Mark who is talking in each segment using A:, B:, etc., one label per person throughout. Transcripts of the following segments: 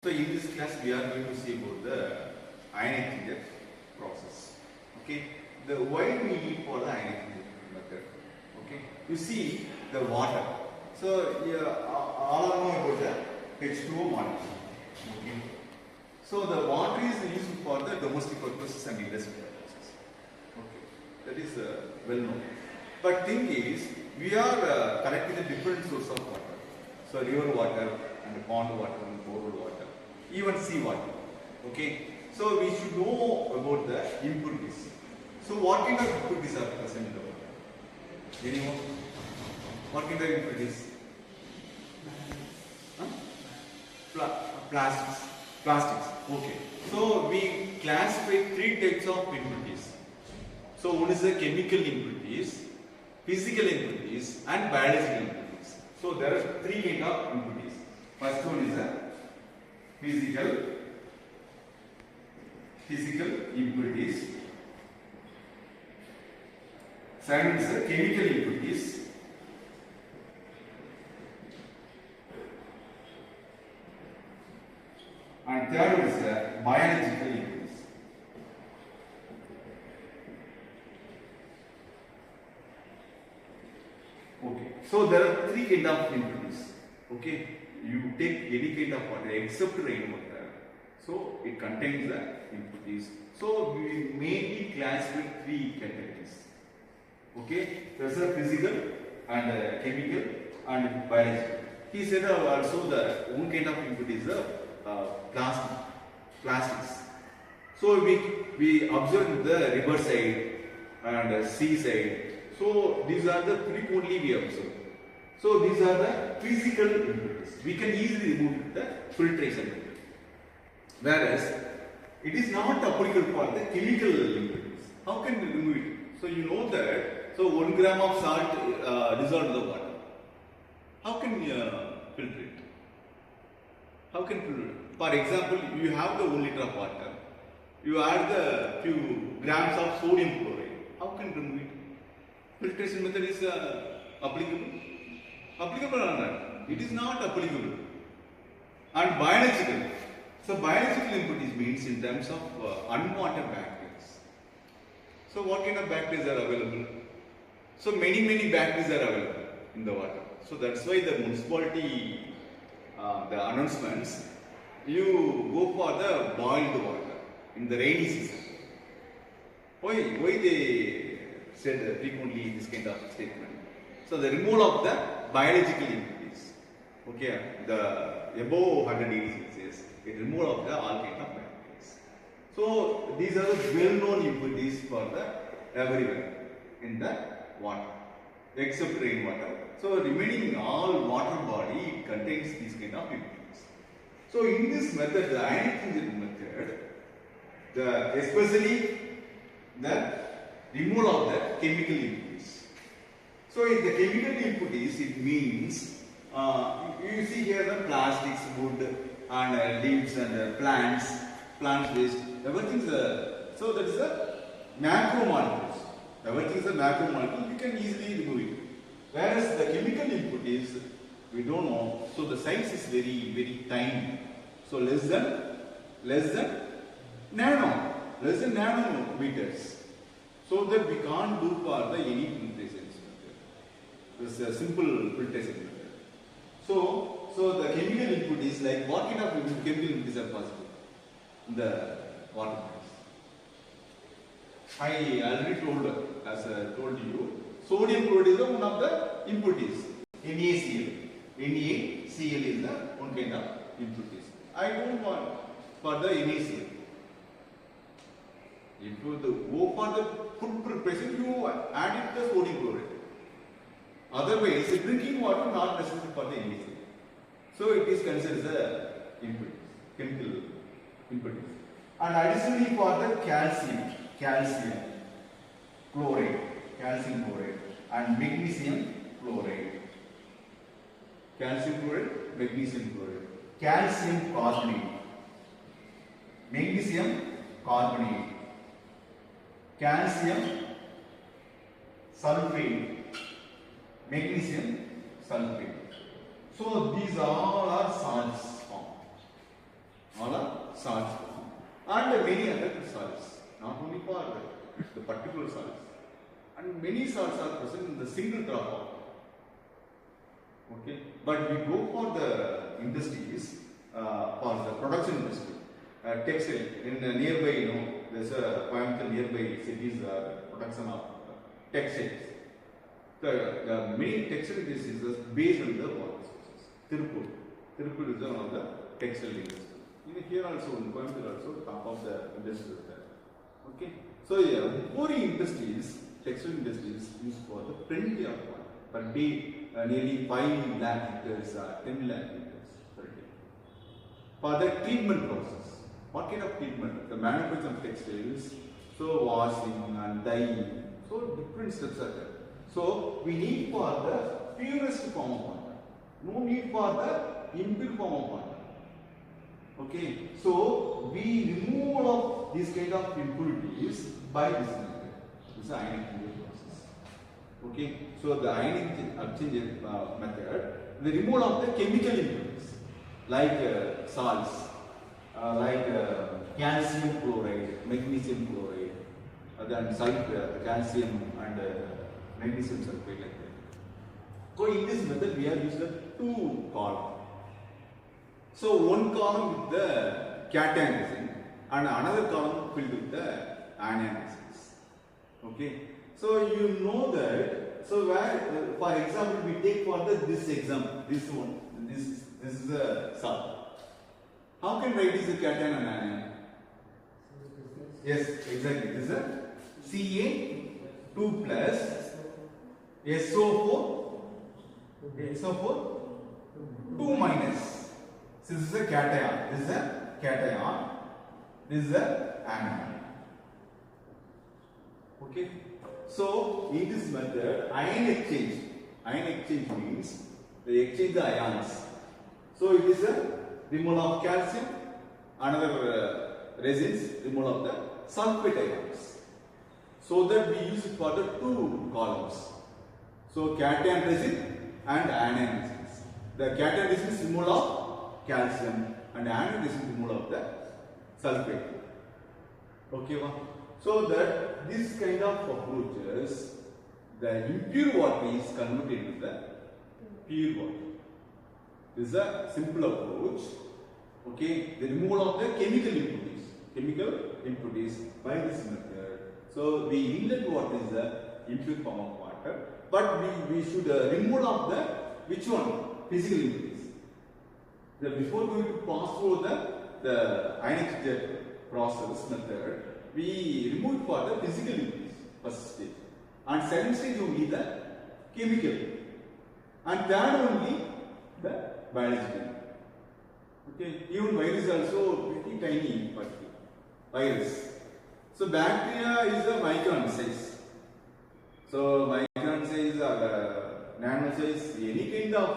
A: So in this class we are going to see about the anion-exchange process. Okay, the why we need for the anion-exchange method. Okay, you see the water. So all know about the H2O molecule. Okay, so the water is used for the domestic purposes and industrial purposes. Okay, that is well known. But thing is, we are collecting a different source of water. So river water and pond water and borehole water, even sea water. Okay, so we should know about the impurities. So what kind of impurities are present in the water? Anyone? What kind of impurities? Huh? Plastics. Okay. So we classify three types of impurities. So one is the chemical impurities, physical impurities, and biological impurities. So there are three kinds of impurities. First one is the physical impurities. Second is the chemical impurities. And third is the biological impurities. Okay. So there are three kinds of impurities. Okay. You take any kind of water except rainwater. So it contains the impurities. So we mainly classify three categories. Okay. There's a physical and chemical and biological. He said also the one kind of impurities plastics. So we observe the river side and sea side. So these are the frequently we observe. So these are the physical impurities. We can easily remove the filtration method. Whereas it is not applicable for the chemical impurities. How can we remove it? So you know that. So 1 gram of salt dissolved in the water. How can we filter it? How can filter it? For example, you have the 1 liter of water. You add the few grams of sodium chloride. How can you remove it? Filtration method is applicable? Applicable or not? It is not applicable. And biological. So biological impurities means in terms of unwanted bacteria. So what kind of bacteria are available? So many bacteria are available in the water. So that's why the municipality, the announcements, you go for the boiled water in the rainy season. Why they said frequently this kind of statement? So the removal of the biological impurities. Okay, the above 100 degrees Celsius, it removal of the all kind of bacteria. So these are the well-known impurities for the everywhere in the water, except rainwater. So remaining all water body contains these kind of impurities. So in this method, the anion-exchange method, especially the removal of the chemical impurities. So in the chemical impurities, it means you see here the plastics, wood, and leaves and plant waste. Everything is so that is the macromolecules. Everything is a macromolecule. We can easily remove it. Whereas the chemical impurities, we don't know. So the size is very tiny. So less than nanometers. So that we can't do for the any filtration method. This is a simple filtration method. So the chemical impurities, like what kind of chemical impurities are possible in the water bodies? I already told, as I told you, sodium chloride is one of the impurities. NaCl is the one kind of impurities. I don't want for the NaCl. If you go for the food preparation, you add it the sodium chloride. Otherwise, drinking water not necessary for the NaCl. So it is considered the impurities, chemical impurities. And additionally for the calcium chloride, and magnesium chloride. Calcium carbonate, magnesium carbonate, calcium sulfate, magnesium sulfate. So these all are salts form. for the particular salts, and many salts are present in the single drop of. Okay, but we go for the industries, for the production industry, textile in nearby, there's a nearby cities production of textiles. The main textile industries is based on the water sources. Tirupur is one of the textile industry. Here also, in Coimbatore also, top of the industry is there. Okay, so pouring industries, textile industries used for the plenty of water per day. Nearly 5 lakh liters or 10 lakh liters per day. For the treatment process, what kind of treatment? The manufacture of textiles, so washing and dyeing, so different steps are there. So we need for the purest form of water, no need for the impure form of water. Okay, so we remove all of these kind of impurities by this method. This is anion-exchange process. Okay, so the anion-exchange method, the removal of the chemical impurities like salts, like calcium chloride, magnesium chloride, then sulfate, calcium and magnesium sulfate like that. So in this method we have used the 2 columns. So one column with the cation resin and another column filled with the anion resins. Okay. So you know that. So where, for example, we take for this example, this one, this is a salt. How can write this cation and anion? Yes, exactly. This is a Ca2 plus SO4 2 minus. This is a cation. This is a cation. This is a anion. Okay. So in this method, ion exchange means they exchange the ions. So it is a removal of calcium, another resins, removal of the sulfate ions. So that we use it for the 2 columns. So cation resin and anion resins. The cation resin is removal of calcium and anion resin removal of the sulfate. Okay, so that this kind of approaches, the impure water is converted into the pure water. This is a simple approach. Okay, the removal of the chemical impurities by this method. So we inlet water is the impure form of water, but we should remove of the which one? Physical impurities. Before going to pass through the ion exchange process method, we remove for the physical impurities first stage, and second stage only the chemical, and third only the biological. Okay, even virus also pretty tiny particle. Virus. So bacteria is a micron size. So micron size or nano size, any kind of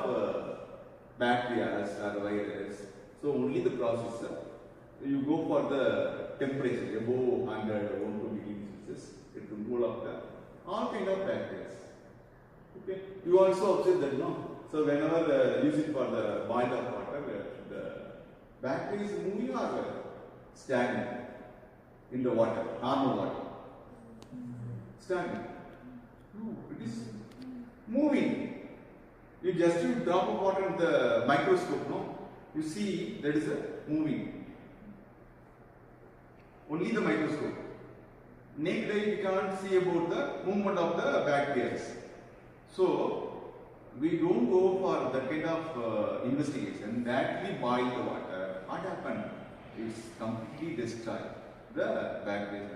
A: bacteria or virus. So only the process. You go for the temperature above 100, 120 degrees Celsius. It will roll up the all kind of bacteria. Okay. You also observe that, no? So whenever use it for the boiled up water, the bacteria is moving or stagnant in the water, normal water. Stagnant. No, it is moving. You just drop of water in the microscope, no? You see that is a moving. Only the microscope. Naked eye we can't see about the movement of the bacteria. So we don't go for that kind of investigation. That we boil the water. What happened? It's completely destroyed the bacteria.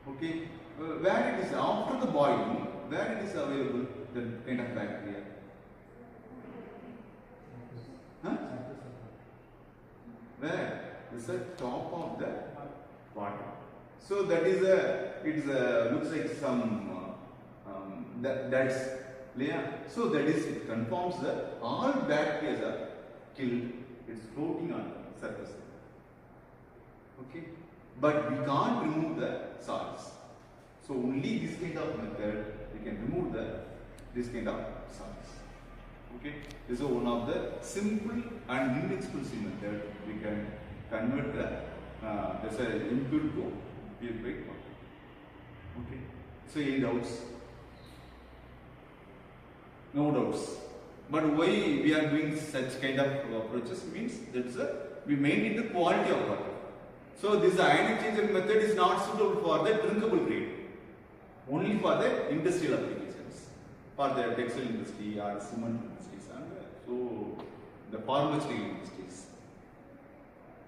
A: Okay. Where it is after the boiling, where it is available, the kind of bacteria? Huh? Where? It's the top of the water. So that is looks like some that's layer. So that is, it confirms that all bacteria are killed. It's floating on the surface. Okay, but we can't remove the salts. So only this kind of method we can remove this kind of salts. Okay, this is one of the simple and inexpensive method we can convert the there's an impure to purified water. Okay. So any doubts? No doubts. But why we are doing such kind of approaches means we maintain the quality of water. So this anion-exchange method is not suitable for the drinkable grade, only for the industrial applications, for the textile industry or cement industries and so the pharmaceutical industries.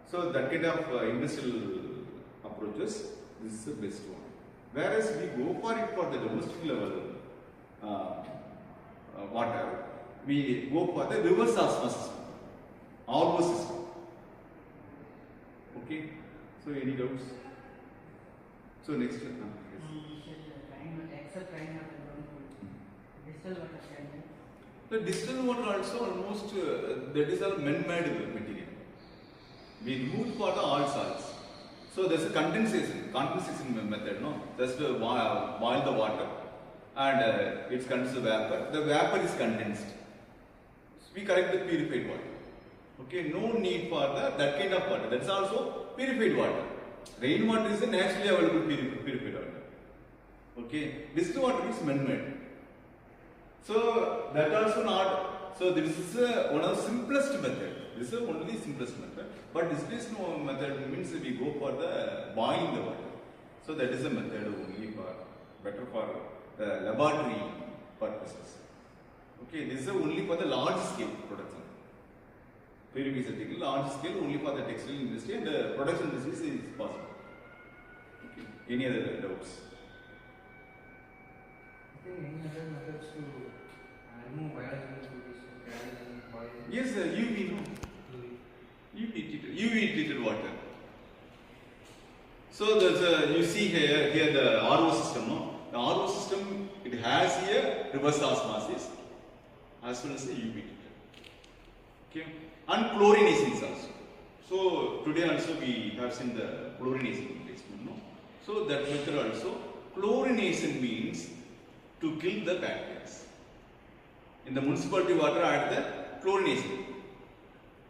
A: So that kind of industrial approaches, this is the best one. Whereas we go for it for the domestic level water, we go for the reverse osmosis, RO system. Okay. So any doubts? So next one. The distilled water also almost that is a man-made material. We remove for the all salts. So there's a condensation method, no? Just boil the water and it comes to vapor. The vapor is condensed. So we correct the purified water. Okay, no need for that kind of water. That's also purified water. Rainwater is a naturally available purified water. Okay, distilled water is man-made. So that also not. So this is one of the simplest method. This is one of the simplest method. But distillation method means we go for the boiling the water. So that is a method only for better for the laboratory purposes. Okay, this is only for the large scale production. Purification large scale only for the textile industry and the production business is possible. Okay. Any other doubts?
B: Any other methods to remove biological species rather than boiling?
A: Yes, UV, no. UV treated water. So there's you see here the RO system, no? The RO system, it has here reverse osmosis as well as the UV treated. Okay, and chlorinations also. So today also we have seen the chlorination replacement, no? So that method also, chlorination means to kill the bacteria. In the municipality water add the chlorination.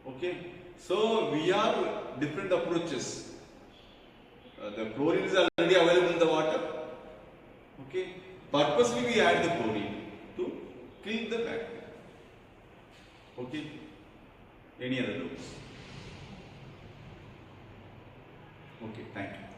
A: Okay, so we have different approaches. The chlorine is already available in the water. Okay, purposely we add the chlorine to kill the bacteria. Okay, any other doubts? Okay, thank you.